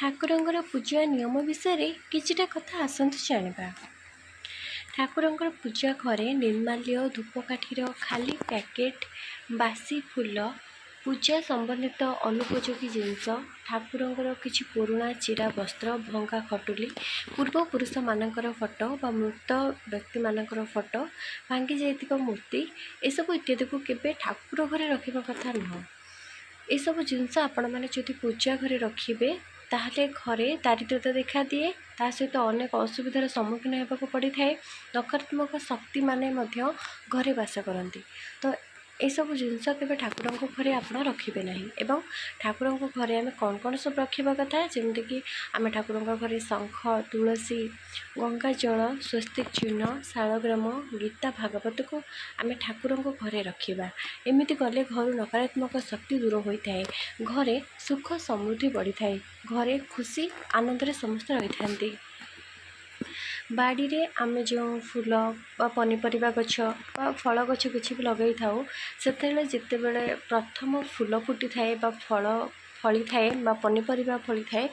ଠାକୁରଙ୍କର ପୂଜା ନିୟମ ବିଷୟରେ କିଛିଟା କଥା ଆସନ୍ତୁ ଜାଣିବା। ଠାକୁରଙ୍କର ପୂଜା ଘରେ ନିର୍ମାଲ୍ୟ, ଧୂପକାଠିର ଖାଲି ପ୍ୟାକେଟ୍, ବାସି ଫୁଲ, ପୂଜା ସମ୍ବନ୍ଧିତ ଅନୁପଯୋଗୀ ଜିନିଷ, ଠାକୁରଙ୍କର କିଛି ପୁରୁଣା ଚିରା ବସ୍ତ୍ର, ଭଙ୍ଗା ଖଟୁଲି, ପୂର୍ବପୁରୁଷମାନଙ୍କର ଫଟୋ ବା ମୃତ ବ୍ୟକ୍ତିମାନଙ୍କର ଫଟୋ, ଭାଙ୍ଗି ଯାଇଥିବା ମୂର୍ତ୍ତି ଏସବୁ ଇତ୍ୟାଦିକୁ କେବେ ଠାକୁର ଘରେ ରଖିବା କଥା ନୁହଁ। ଏସବୁ ଜିନିଷ ଆପଣମାନେ ଯଦି ପୂଜା ଘରେ ରଖିବେ ତାହେଲେ ଘରେ ଦାରିଦ୍ର୍ୟତା ଦେଖାଦିଏ। ତା ସହିତ ଅନେକ ଅସୁବିଧାର ସମ୍ମୁଖୀନ ହେବାକୁ ପଡ଼ିଥାଏ। ନକାରାତ୍ମକ ଶକ୍ତିମାନେ ମଧ୍ୟ ଘରେ ବାସ କରନ୍ତି। ତ ଏସବୁ ଜିନିଷ କେବେ ଠାକୁରଙ୍କ ଘରେ ଆପଣ ରଖିବେ ନାହିଁ। ଏବଂ ଠାକୁରଙ୍କ ଘରେ ଆମେ କ'ଣ କ'ଣ ସବୁ ରଖିବା କଥା, ଯେମିତିକି ଆମେ ଠାକୁରଙ୍କ ଘରେ ଶଙ୍ଖ, ତୁଳସୀ, ଗଙ୍ଗାଜଳ, ସ୍ୱସ୍ତିକ ଚିହ୍ନ, ଶାଳଗ୍ରାମ, ଗୀତା ଭାଗବତକୁ ଆମେ ଠାକୁରଙ୍କ ଘରେ ରଖିବା। ଏମିତି କଲେ ଘରୁ ନକାରାତ୍ମକ ଶକ୍ତି ଦୂର ହୋଇଥାଏ। ଘରେ ସୁଖ ସମୃଦ୍ଧି ବଢ଼ିଥାଏ। ଘରେ ଖୁସି ଆନନ୍ଦରେ ସମସ୍ତେ ରହିଥାନ୍ତି। ବାଡ଼ିରେ ଆମେ ଯେଉଁ ଫୁଲ ବା ପନିପରିବା ଗଛ ବା ଫଳ ଗଛ କିଛି ବି ଲଗାଇଥାଉ, ସେତେବେଳେ ଯେତେବେଳେ ପ୍ରଥମ ଫୁଲ ଫୁଟିଥାଏ ବା ଫଳ ଫଳିଥାଏ ବା ପନିପରିବା ଫଳିଥାଏ,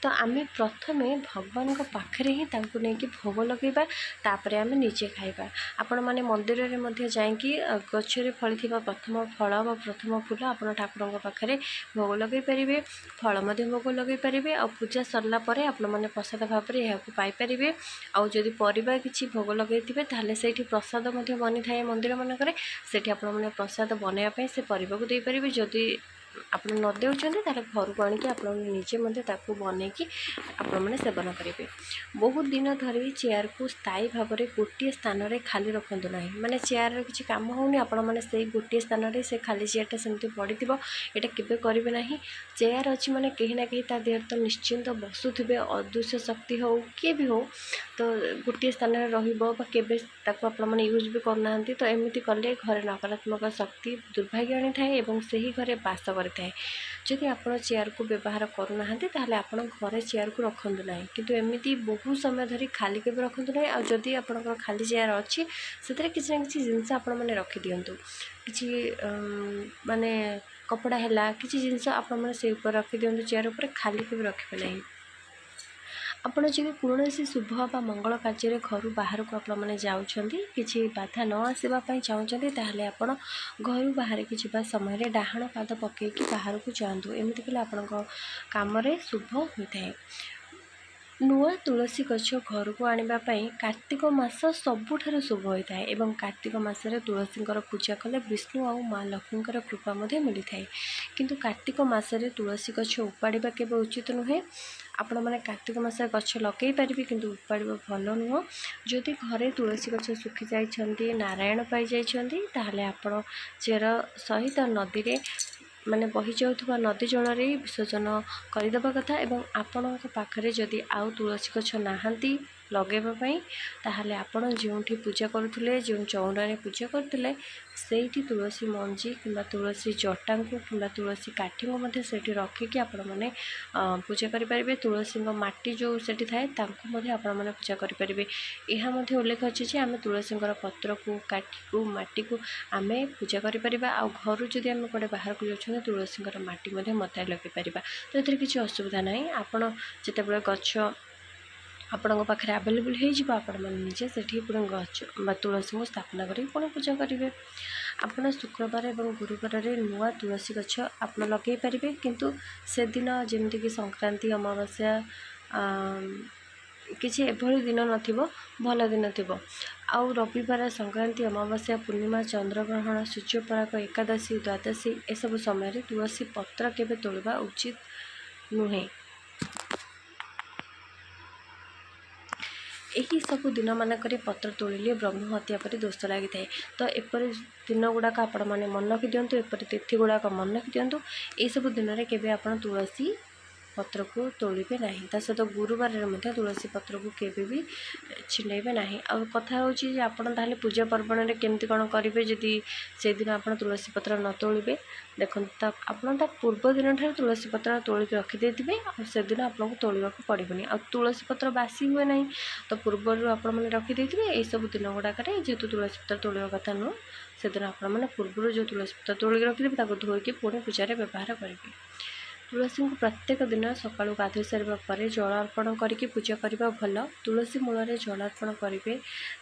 ତ ଆମେ ପ୍ରଥମେ ଭଗବାନଙ୍କ ପାଖରେ ହିଁ ତାଙ୍କୁ ନେଇକି ଭୋଗ ଲଗାଇବା, ତାପରେ ଆମେ ନିଜେ ଖାଇବା। ଆପଣମାନେ ମନ୍ଦିରରେ ମଧ୍ୟ ଯାଇକି ଗଛରେ ଫଳିଥିବା ପ୍ରଥମ ଫଳ ବା ପ୍ରଥମ ଫୁଲ ଆପଣ ଠାକୁରଙ୍କ ପାଖରେ ଭୋଗ ଲଗାଇ ପାରିବେ। ଫଳ ମଧ୍ୟ ଭୋଗ ଲଗାଇ ପାରିବେ। ଆଉ ପୂଜା ସରିଲା ପରେ ଆପଣମାନେ ପ୍ରସାଦ ଭାବରେ ଏହାକୁ ପାଇପାରିବେ। ଆଉ ଯଦି ପରିବା କିଛି ଭୋଗ ଲଗାଇଥିବେ ତାହେଲେ ସେଇଠି ପ୍ରସାଦ ମଧ୍ୟ ବନିଥାଏ ମନ୍ଦିରମାନଙ୍କରେ, ସେଇଠି ଆପଣମାନେ ପ୍ରସାଦ ବନାଇବା ପାଇଁ ସେ ପରିବାକୁ ଦେଇପାରିବେ। ଯଦି ଆପଣ ନ ଦେଉଛନ୍ତି ତାହେଲେ ଘରକୁ ଆଣିକି ଆପଣ ନିଜେ ମଧ୍ୟ ତାକୁ ବନେଇକି ଆପଣମାନେ ସେବନ କରିବେ। ବହୁତ ଦିନ ଧରି ଚେୟାରକୁ ସ୍ଥାୟୀ ଭାବରେ ଗୋଟିଏ ସ୍ଥାନରେ ଖାଲି ରଖନ୍ତୁ ନାହିଁ। ମାନେ ଚେୟାରର କିଛି କାମ ହେଉନି, ଆପଣମାନେ ସେଇ ଗୋଟିଏ ସ୍ଥାନରେ ସେ ଖାଲି ଚେୟାରଟା ସେମିତି ପଡ଼ିଥିବ, ଏଇଟା କେବେ କରିବେ ନାହିଁ। ଚେୟାର ଅଛି ମାନେ କେହି ନା କେହି ତା ଦେହରେ ତ ନିଶ୍ଚିନ୍ତ ବସୁଥିବେ। ଅଦୃଶ୍ୟ ଶକ୍ତି ହେଉ କିଏ ବି ହେଉ, ତ ଗୋଟିଏ ସ୍ଥାନରେ ରହିବ ବା କେବେ ତାକୁ ଆପଣମାନେ ୟୁଜ୍ ବି କରୁନାହାନ୍ତି। ତ ଏମିତି କଲେ ଘରେ ନକାରାତ୍ମକ ଶକ୍ତି ଦୁର୍ଭାଗ୍ୟ ଆଣିଥାଏ ଏବଂ ସେହି ଘରେ ବାସ କରିଥାଏ। ଯଦି ଆପଣ ଚେୟାରକୁ ବ୍ୟବହାର କରୁନାହାନ୍ତି ତାହେଲେ ଆପଣ ଘରେ ଚେୟାରକୁ ରଖନ୍ତୁ ନାହିଁ। କିନ୍ତୁ ଏମିତି ବହୁ ସମୟ ଧରି ଖାଲି କେବେ ରଖନ୍ତୁ ନାହିଁ। ଆଉ ଯଦି ଆପଣଙ୍କର ଖାଲି ଚେୟାର ଅଛି, ସେଥିରେ କିଛି ନା କିଛି ଜିନିଷ ଆପଣମାନେ ରଖିଦିଅନ୍ତୁ। କିଛି ମାନେ କପଡ଼ା ହେଲା, କିଛି ଜିନିଷ ଆପଣମାନେ ସେଇ ଉପରେ ରଖିଦିଅନ୍ତୁ। ଚେୟାର ଉପରେ ଖାଲି କେବେ ରଖିବେ ନାହିଁ। ଆପଣ ଯଦି କୌଣସି ଶୁଭ ବା ମଙ୍ଗଳ କାର୍ଯ୍ୟରେ ଘରୁ ବାହାରକୁ ଆପଣମାନେ ଯାଉଛନ୍ତି, କିଛି ବାଧା ନ ଆସିବା ପାଇଁ ଚାହୁଁଛନ୍ତି, ତାହେଲେ ଆପଣ ଘରୁ ବାହାରିକି ଯିବା ସମୟରେ ଡାହାଣ ପାଦ ପକାଇକି ବାହାରକୁ ଯାଆନ୍ତୁ। ଏମିତି କଲେ ଆପଣଙ୍କ କାମରେ ଶୁଭ ହୋଇଥାଏ। ନୂଆ ତୁଳସୀ ଗଛ ଘରକୁ ଆଣିବା ପାଇଁ କାର୍ତ୍ତିକ ମାସ ସବୁଠାରୁ ଶୁଭ ହୋଇଥାଏ ଏବଂ କାର୍ତ୍ତିକ ମାସରେ ତୁଳସୀଙ୍କର ପୂଜା କଲେ ବିଷ୍ଣୁ ଆଉ ମା ଲକ୍ଷ୍ମୀଙ୍କର କୃପା ମଧ୍ୟ ମିଳିଥାଏ। କିନ୍ତୁ କାର୍ତ୍ତିକ ମାସରେ ତୁଳସୀ ଗଛ ଉପାଡ଼ିବା କେବେ ଉଚିତ ନୁହେଁ। ଆପଣମାନେ କାର୍ତ୍ତିକ ମାସରେ ଗଛ ଲଗାଇ ପାରିବେ କିନ୍ତୁ ଉପାଡ଼ିବା ଭଲ ନୁହଁ। ଯଦି ଘରେ ତୁଳସୀ ଗଛ ଶୁଖି ଯାଇଛନ୍ତି, ନାରାୟଣ ପାଇଯାଇଛନ୍ତି, ତାହେଲେ ଆପଣ ଚେର ସହିତ ନଦୀରେ ମାନେ ବହିଯାଉଥିବା ନଦୀ ଜଳରେ ବିସର୍ଜନ କରିଦେବା କଥା। ଏବଂ ଆପଣଙ୍କ ପାଖରେ ଯଦି ଆଉ ତୁଳସୀ ଗଛ ନାହାନ୍ତି ଲଗାଇବା ପାଇଁ, ତାହେଲେ ଆପଣ ଯେଉଁଠି ପୂଜା କରୁଥିଲେ, ଯେଉଁ ଚଉଁରାରେ ପୂଜା କରୁଥିଲେ, ସେଇଠି ତୁଳସୀ ମଞ୍ଜି କିମ୍ବା ତୁଳସୀ ଜଟାଙ୍କୁ କିମ୍ବା ତୁଳସୀ କାଠିଙ୍କୁ ମଧ୍ୟ ସେଇଠି ରଖିକି ଆପଣମାନେ ପୂଜା କରିପାରିବେ। ତୁଳସୀଙ୍କ ମାଟି ଯେଉଁ ସେଠି ଥାଏ ତାଙ୍କୁ ମଧ୍ୟ ଆପଣମାନେ ପୂଜା କରିପାରିବେ। ଏହା ମଧ୍ୟ ଉଲ୍ଲେଖ ଅଛି ଯେ ଆମେ ତୁଳସୀଙ୍କର ପତ୍ରକୁ, କାଠିକୁ, ମାଟିକୁ ଆମେ ପୂଜା କରିପାରିବା। ଆଉ ଘରୁ ଯଦି ଆମେ କୁଆଡ଼େ ବାହାରକୁ ଯାଉଛନ୍ତି ତୁଳସୀଙ୍କର ମାଟି ମଧ୍ୟ ମତାଇ ଲଗାଇପାରିବା। ତ ଏଥିରେ କିଛି ଅସୁବିଧା ନାହିଁ। ଆପଣ ଯେତେବେଳେ ଗଛ ଆପଣଙ୍କ ପାଖରେ ଆଭେଲେବୁଲ୍ ହେଇଯିବ, ଆପଣମାନେ ନିଜେ ସେଠି ପୁଣି ଗଛ ବା ତୁଳସୀଙ୍କୁ ସ୍ଥାପନା କରିକି ପୁଣି ପୂଜା କରିବେ। ଆପଣ ଶୁକ୍ରବାର ଏବଂ ଗୁରୁବାରରେ ନୂଆ ତୁଳସୀ ଗଛ ଆପଣ ଲଗାଇ ପାରିବେ। କିନ୍ତୁ ସେଦିନ ଯେମିତିକି ସଂକ୍ରାନ୍ତି, ଅମାବାସ୍ୟା, କିଛି ଏଭଳି ଦିନ ନଥିବ, ଭଲ ଦିନ ଥିବ। ଆଉ ରବିବାର, ସଂକ୍ରାନ୍ତି, ଅମାବାସ୍ୟା, ପୂର୍ଣ୍ଣିମା, ଚନ୍ଦ୍ରଗ୍ରହଣ, ସୂର୍ଯ୍ୟପରାଗ, ଏକାଦଶୀ, ଦ୍ୱାଦଶୀ ଏସବୁ ସମୟରେ ତୁଳସୀ ପତ୍ର କେବେ ତୋଳିବା ଉଚିତ ନୁହେଁ। ଏହି ସବୁ ଦିନମାନଙ୍କରେ ପତ୍ର ତୋଳିଲେ ବ୍ରହ୍ମ ହତ୍ୟା ପରି ଦୋଷ ଲାଗିଥାଏ। ତ ଏପରି ଦିନ ଗୁଡ଼ାକ ଆପଣମାନେ ମନେ ରଖିଦିଅନ୍ତୁ, ଏପରି ତିଥି ଗୁଡ଼ାକ ମନେ ରଖିଦିଅନ୍ତୁ। ଏହିସବୁ ଦିନରେ କେବେ ଆପଣ ତୁଳସୀ ପତ୍ରକୁ ତୋଳିବେ ନାହିଁ। ତା ସହିତ ଗୁରୁବାରରେ ମଧ୍ୟ ତୁଳସୀ ପତ୍ରକୁ କେବେ ବି ଛିଣ୍ଡାଇବେ ନାହିଁ। ଆଉ କଥା ହେଉଛି ଯେ ଆପଣ ତାହେଲେ ପୂଜା ପର୍ବଣରେ କେମିତି କ'ଣ କରିବେ ଯଦି ସେଦିନ ଆପଣ ତୁଳସୀ ପତ୍ର ନ ତୋଳିବେ। ଦେଖନ୍ତୁ, ଆପଣ ତା ପୂର୍ବ ଦିନଠାରୁ ତୁଳସୀ ପତ୍ର ତୋଳିକି ରଖିଦେଇଥିବେ, ଆଉ ସେଦିନ ଆପଣଙ୍କୁ ତୋଳିବାକୁ ପଡ଼ିବନି। ଆଉ ତୁଳସୀ ପତ୍ର ବାସି ହୁଏ ନାହିଁ, ତ ପୂର୍ବରୁ ଆପଣମାନେ ରଖିଦେଇଥିବେ। ଏହିସବୁ ଦିନ ଗୁଡ଼ାକରେ ଯେହେତୁ ତୁଳସୀ ପତ୍ର ତୋଳିବା କଥା ନୁହଁ, ସେଦିନ ଆପଣମାନେ ପୂର୍ବରୁ ଯେଉଁ ତୁଳସୀ ପତ୍ର ତୋଳିକି ରଖିଥିବେ ତାକୁ ଧୋଇକି ପୁଣି ପୂଜାରେ ବ୍ୟବହାର କରିବେ। तुलसी को प्रत्येक दिन सकाळु गाधोई सारा पर जल अर्पण करके पूजा करने भल। तुलसी मूल जल अर्पण करेंगे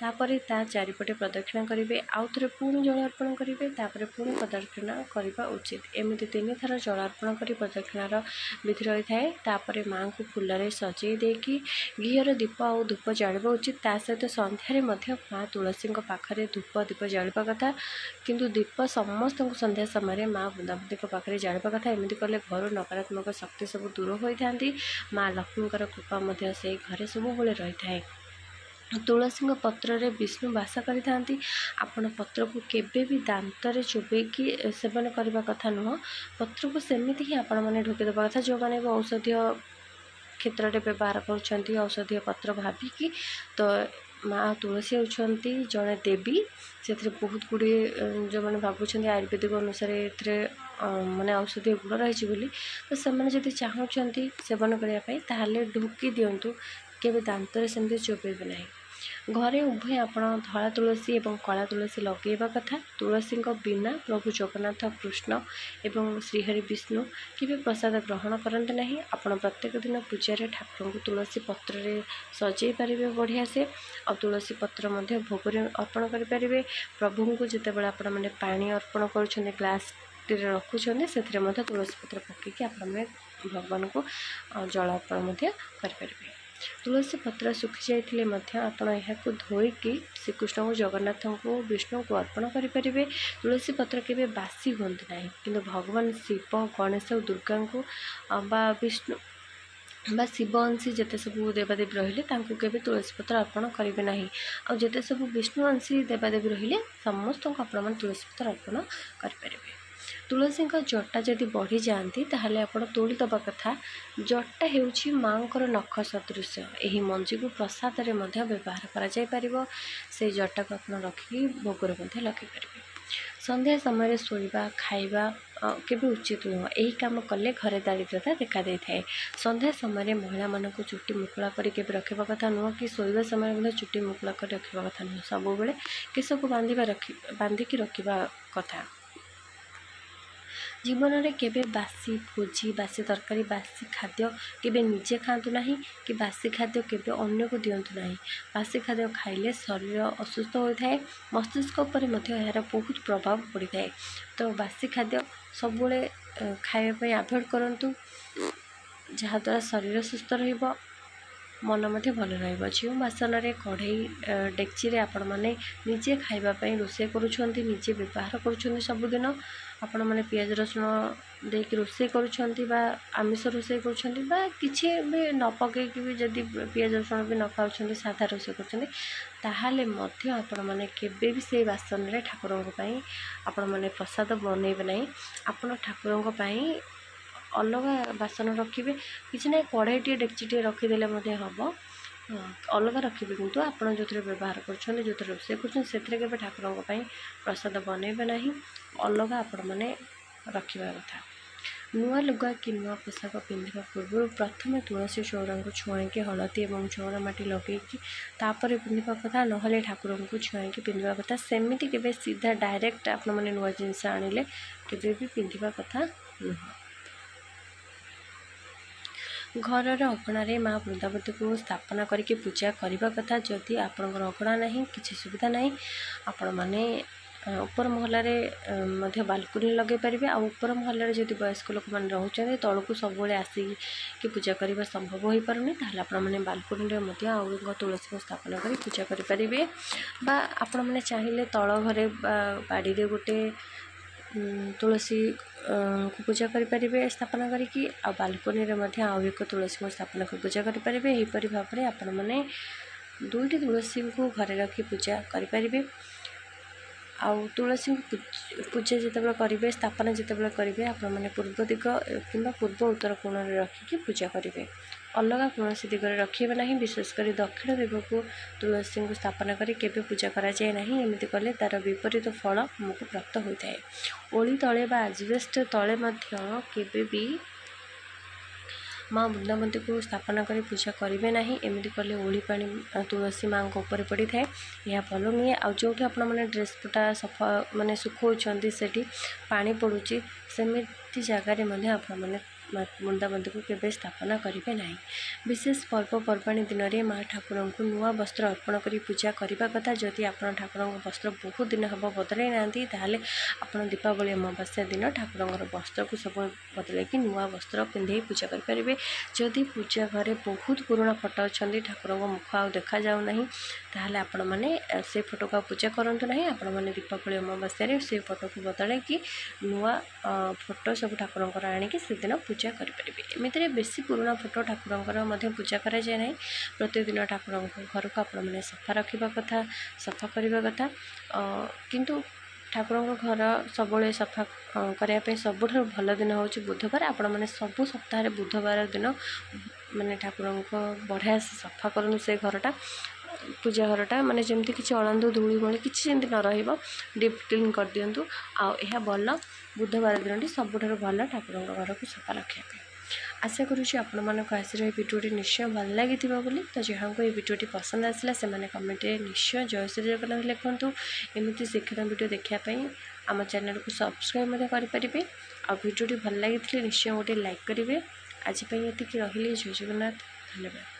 तापर ता चारिपटे प्रदक्षिणा करेंगे आउ थे पुणी जल अर्पण करेंगे तापर पुणी प्रदक्षिणा करने उचित। एमती 3 थर जल अर्पण कर प्रदक्षिणार विधि रही थाए। तापर माँ को फूल सजे देकी घीर दीप और धूप जाड़ा उचित। ता सहित संध्यारे माँ तुलसी पाखे धूप दीप जाड़ा कथा किंतु दीप समस्त संध्या समय माँ वृंदावती पाखे जाड़ा कथा। एमती कले घर नकारात्मक शक्ति सब दूर होता। माँ लक्ष्मीकर कृपा से घरे सब बेले रही थाए। तुलसी पत्र रे विष्णु बास करि आपण पत्र को केबे भी दांत रे चोबेकी सेवन करने कथा नुह। पत्र को सेमती ही आपण मैंने ढोकीदेवा कथा। जो मैंने औषधीय क्षेत्र में व्यवहार कर औषधीय पत्र भाविकी। तो माँ तुलसी होती जड़े देवी से बहुत गुड़े जो मैंने भावुं आयुर्वेदिक अनुसार माने औषधीय गुण रही बोली। तो से चाहते सेवन करने ढोकी दिंतु केवे दांत सेमती चोबेबे ना। घरे उभय आपण धला तुलसी और कला तुलसी लगेवा कथा। तुलसी बिना प्रभु जगन्नाथ कृष्ण एवं श्रीहरि विष्णु केवे प्रसाद ग्रहण करते ना। आपण प्रत्येक दिन पूजा ठाकुर को तुलसी पत्र सजई पारे बढ़िया से और तुलसी पत्र भोग अर्पण करें। प्रभु को जिते बड़े आपण मैंने पानी अर्पण कर ग्लास रखुं से तुलसी पत्र पकईकि आपण भगवान को जल अर्पण करें। तुलसी पत्र सुखी जाइए आपण यहाँ धोईकी श्रीकृष्ण को जगन्नाथ को विष्णु को अर्पण करें। तुलसी पत्र केवे बासी हूँ ना कि भगवान शिव गणेश और दुर्गा को विष्णु बा शिव अंशी जिते सब देवादेवी रहिले केवे तुलसी पत्र अर्पण करेंगे ना। आ जिते सब विष्णु अंशी देवादेवी रहिले समस्त आपण तुलसी पत्र अर्पण करें। तुलसी जटा जदि बढ़ी जाती ताहले आपण तोड़ी दबा कथा। जटा हेउछि माँकर नख सदृश। यही मंजी को प्रसाद रे मध्य व्यवहार करा जाय परिबो। से जटा को आपण रखी भोगर मध्य लगे पारिबे। संध्या समय शोइबा खाइबा केबे उचित नुह। यही काम कले घरे दारिद्रता देखा दे थाए। संध्या समय महिला मान को चुट्टी मुकुला कर केबे रखिबा कथा नुह कि शोइबा समय मध्य चुट्टी मुकुला कर रखिबा कथा नुह। सब बेले केस को बांधिकी रखिबा कथा। जीवन में केबे बासी भोजी बासी तरकारी बासी खाद्य केबे निजे खातु ना कि बासी खाद्य केबे अन्य को दिंतु ना। बासी खाद्य खाइले शरीर असुस्थ होता है। मस्तिष्क उपर यार बहुत प्रभाव पड़ी था। तो बासी खाद्य सब खावाई अवॉइड करूँ जहाद्वारा शरीर सुस्थ रहिबो मन मध्य भल रहिबो। जो बासन रे कढ़ई डेक्ची आपण मैंने निजे खाइबापी रोषे करुँच निजे व्यवहार करुँच सबुदिन आपण मैंने पियाज रसुण देकी रोषे करुँच आमिष रोषे करुँच किसी भी न पकईकि भी जदि पियाज रसुण भी न खाऊँ साधा रोषे करें आपण मैंने केबे भी से बासन रे ठाकुर आपण मैंने प्रसाद बनइबे ना। आपण ठाकुर अलग बासन रखिए किसी ना कढ़ईटे डेक्ची रखीदे हम अलग रखिए किंतु आपड़ जो व्यवहार कर जो रोषे कर ठाकुर प्रसाद बनइबे ना। अलग आपण मैंने रखा कथा। नुआ लुगा कि नुआ पोशाक पिंधा पूर्व प्रथम तुलसी चौरा को छुआईकी हलदी और चौरा माटी लगेगी तापर पिंधा कथा। ना ठाकुर को छुआईकी पिंधा कथा। सेमती केबे सीधा डायरेक्ट आपण मैंने नुआ जिनस आनिले केबे भी पिंधा कथा नुह। घर अगणार माँ वृंदावती को स्थापना करके पूजा करने कथा। जदि आपणकर अगणा ना कि सुविधा ना आपण मैंने ऊपर महल बालकनी लगे पारे। आ ऊपर महल जब वयस्क लोक मैंने रोचे तौक सब आसिकी पूजा करने संभव हो पारनी आपने बालकनी तुलसी को स्थापना कर पूजा करें। आपण मैंने चाहिए तल घरे बाड़ी गोटे तुलसी को पूजा करें स्थापना करी बालकनी आउ एक तुलसी को स्थापना कर पूजा करें। यहीपरि भाव में आपण मैंने दुईटी तुलसी को घरे रखी पूजा करें। आउ तुलसी पूजा जिते करेंगे स्थापना जिते करेंगे आपण मैंने पूर्व दिग कि पूर्व उत्तर कोण रखिकी पूजा करेंगे। अलग कौन दिगरे रखिए ना। विशेषकर दक्षिण दिग को तुलसी को स्थापना करी केबे पूजा करा जाए ना। एमती कले तार विपरीत फल हमको प्राप्त होता है। ओली तले आजबेस्ट तले केबे भी माँ वृंदावती को स्थापना कर पूजा करेंगे ना। एमती कले ओली पानी तुलसी माँ ऊपर पड़ी थाए यह भल नुहे। आ जो मैंने ड्रेस पटा सफा माने सुखौं से पानी पड़ुची सेमती जगार मैंने मुंडाबंदी को केवे स्थापना करेंगे ना। विशेष पर्वपर्वाणी दिन में माँ ठाकुर को नुआ वस्त्र अर्पण कर पूजा करने कथा। जदि आप ठाकुर वस्त्र बहुत दिन हम बदल ना आप दीपावली अमावास्या दिन ठाकुर वस्त्र को सब बदल कि नुआ वस्त्र पिंधे पूजा करेंगे। जदि पूजा घरे बहुत पुराना फोटो अच्छा ठाकुर मुख आ देखा जाऊना ताहले आपण मैंने से फोटो को पूजा करूँ ना। आपण मैंने दीपावली अमावास्या से फोटो को बदल कि नुआ फोटो सब ठाकुर आणिकी से दिन पूजा करेंगे। एमती बेसी पुराना फोटो ठाकुर पूजा कराए ना। प्रतिदिन ठाकुर घर को आपण मैंने सफा रखा कथा, सफा करने कथा। किंतु ठाकुर घर सब सफा करने सबुठ भल दिन हूँ बुधवार। आपण मैंने सब सप्ताह बुधवार दिन माने ठाकुर को बढ़िया से सफा करूँ से घरटा पूजा घरटा माने जमती किसी अड़ंदू धूली मूली किसी जमी न रही डीप क्लीन कर दिंतु। आ भल बुधवार दिन सबुठ भल ठाकुर घर को सफा रखा। आशा करुँच आपण मानक आज भिडियोटी निश्चय भल लगी तो जहाँ को ये भिडियोटी पसंद आसला से कमेंट निश्चय जय श्री जगन्नाथ लिखुँ। एमती शिक्षण भिडियो देखापी आम चैनल को सब्सक्राइब करेंगे। आ भिडियोटी भल लगी निश्चय गोटे लाइक करेंगे। आज ये रही जय जगन्नाथ, धन्यवाद।